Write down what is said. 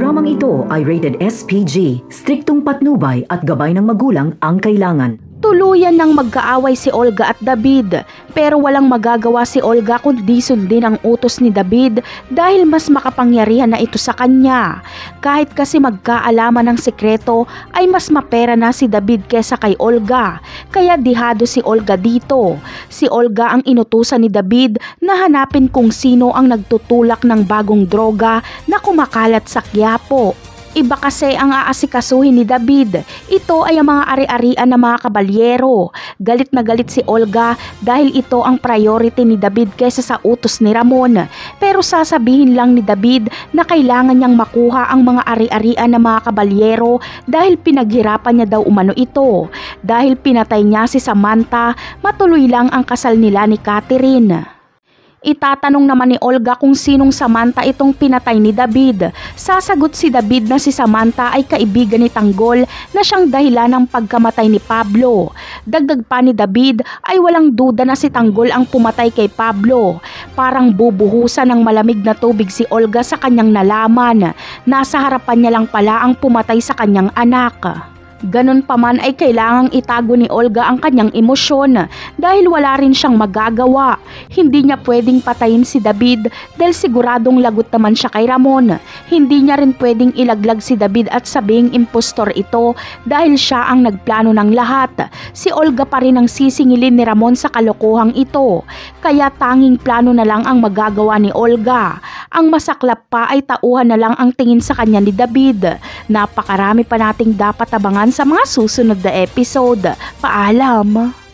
Programang ito ay rated SPG, striktong patnubay at gabay ng magulang ang kailangan. Tuluyan nang magkaaway si Olga at David, pero walang magagawa si Olga kundi sundin ang utos ni David dahil mas makapangyarihan na ito sa kanya. Kahit kasi magkaalaman ng sikreto ay mas mapera na si David kesa kay Olga, kaya dihado si Olga dito. Si Olga ang inutusan ni David na hanapin kung sino ang nagtutulak ng bagong droga na kumakalat sa Quiapo. Iba kasi ang aasikasuhin ni David. Ito ay ang mga ari-arian ng mga kabalyero. Galit na galit si Olga dahil ito ang priority ni David kaysa sa utos ni Ramon. Pero sasabihin lang ni David na kailangan niyang makuha ang mga ari-arian ng mga kabalyero dahil pinaghirapan niya daw umano ito. Dahil pinatay niya si Samantha, matuloy lang ang kasal nila ni Catherine. Itatanong naman ni Olga kung sinong Samantha itong pinatay ni David. Sasagot si David na si Samantha ay kaibigan ni Tanggol na siyang dahilan ng pagkamatay ni Pablo. Dagdag pa ni David ay walang duda na si Tanggol ang pumatay kay Pablo. Parang bubuhusan ng malamig na tubig si Olga sa kanyang nalaman. Nasa harapan niya lang pala ang pumatay sa kanyang anak. Ganun pa man ay kailangang itago ni Olga ang kanyang emosyon dahil wala rin siyang magagawa. Hindi niya pwedeng patayin si David dahil siguradong lagot naman siya kay Ramon. Hindi niya rin pwedeng ilaglag si David at sabing impostor ito dahil siya ang nagplano ng lahat. Si Olga pa rin ang sisingilin ni Ramon sa kalokohang ito. Kaya tanging plano na lang ang magagawa ni Olga. Ang masaklap pa ay tauhan na lang ang tingin sa kanya ni David. Napakarami pa nating dapat abangan sa mga susunod na episode. Paalam!